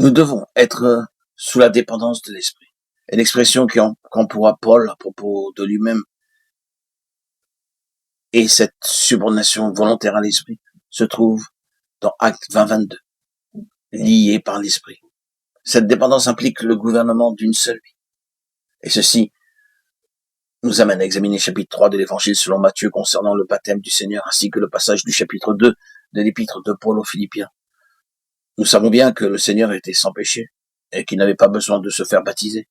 Nous devons être sous la dépendance de l'Esprit. Et l'expression qu'emploie Paul à propos de lui-même et cette subordination volontaire à l'Esprit se trouve dans Actes 20-22, lié par l'Esprit. Cette dépendance implique le gouvernement d'une seule vie. Et ceci nous amène à examiner chapitre 3 de l'Évangile selon Matthieu concernant le baptême du Seigneur, ainsi que le passage du chapitre 2 de l'épître de Paul aux Philippiens. Nous savons bien que le Seigneur était sans péché et qu'il n'avait pas besoin de se faire baptiser.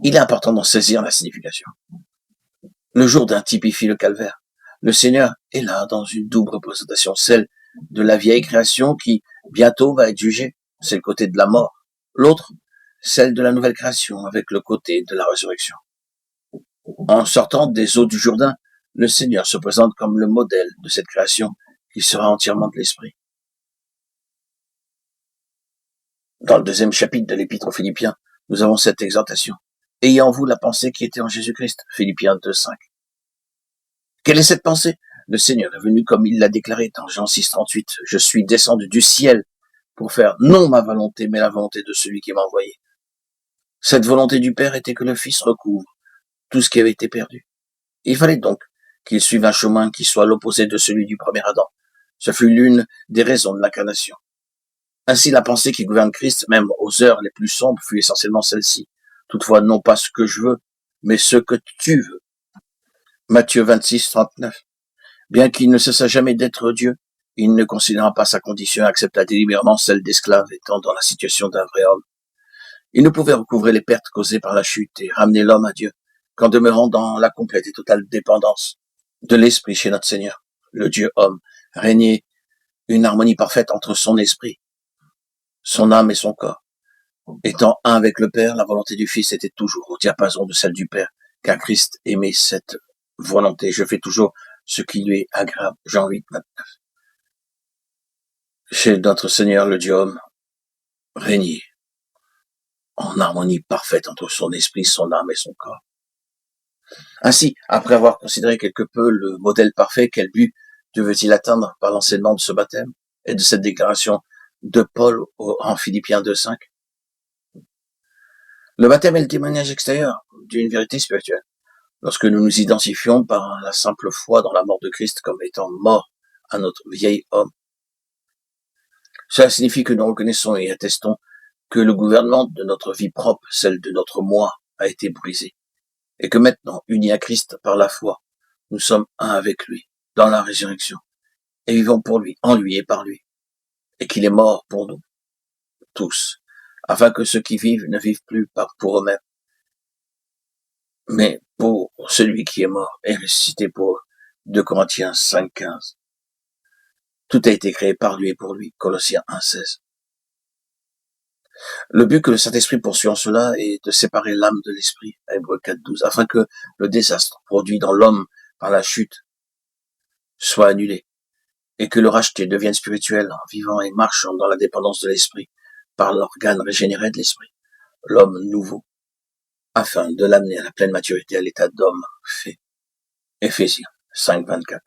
Il est important d'en saisir la signification. Le Jourdain typifie le calvaire. Le Seigneur est là dans une double représentation, celle de la vieille création qui bientôt va être jugée, c'est le côté de la mort. L'autre, celle de la nouvelle création avec le côté de la résurrection. En sortant des eaux du Jourdain, le Seigneur se présente comme le modèle de cette création qui sera entièrement de l'Esprit. Dans le 2e chapitre de l'Épître aux Philippiens, nous avons cette exhortation. Ayez en vous la pensée qui était en Jésus-Christ, Philippiens 2:5. Quelle est cette pensée? Le Seigneur est venu comme il l'a déclaré dans Jean 6:38. Je suis descendu du ciel pour faire non ma volonté, mais la volonté de celui qui m'a envoyé. Cette volonté du Père était que le Fils recouvre tout ce qui avait été perdu. Il fallait donc qu'il suive un chemin qui soit l'opposé de celui du premier Adam. Ce fut l'une des raisons de l'incarnation. Ainsi, la pensée qui gouverne Christ, même aux heures les plus sombres, fut essentiellement celle-ci. Toutefois, non pas ce que je veux, mais ce que tu veux. Matthieu 26:39. Bien qu'il ne cessa jamais d'être Dieu, il ne considéra pas sa condition et accepta délibérément celle d'esclave, étant dans la situation d'un vrai homme. Il ne pouvait recouvrer les pertes causées par la chute et ramener l'homme à Dieu, qu'en demeurant dans la complète et totale dépendance de l'Esprit chez notre Seigneur. Le Dieu homme régnait une harmonie parfaite entre son esprit, son âme et son corps. Étant un avec le Père, la volonté du Fils était toujours au diapason de celle du Père, car Christ aimait cette volonté. Je fais toujours ce qui lui est agréable. Jean 8:29. Chez notre Seigneur, le Dieu homme régnait en harmonie parfaite entre son esprit, son âme et son corps. Ainsi, après avoir considéré quelque peu le modèle parfait, quel but devait-il atteindre par l'enseignement de ce baptême et de cette déclaration de Paul en Philippiens 2:5? Le baptême est le témoignage extérieur d'une vérité spirituelle. Lorsque nous nous identifions par la simple foi dans la mort de Christ comme étant mort à notre vieil homme, cela signifie que nous reconnaissons et attestons que le gouvernement de notre vie propre, celle de notre moi, a été brisé, et que maintenant, unis à Christ par la foi, nous sommes un avec lui, dans la résurrection, et vivons pour lui, en lui et par lui, et qu'il est mort pour nous, tous, afin que ceux qui vivent ne vivent plus pour eux-mêmes, mais pour celui qui est mort et ressuscité pour eux. 2 Corinthiens 5:15. Tout a été créé par lui et pour lui. Colossiens 1:16. Le but que le Saint-Esprit poursuit en cela est de séparer l'âme de l'esprit, Hébreux 4:12, afin que le désastre produit dans l'homme par la chute soit annulé, et que le racheté devienne spirituel, vivant et marchant dans la dépendance de l'esprit, par l'organe régénéré de l'esprit, l'homme nouveau, afin de l'amener à la pleine maturité à l'état d'homme fait. Éphésiens 5:24.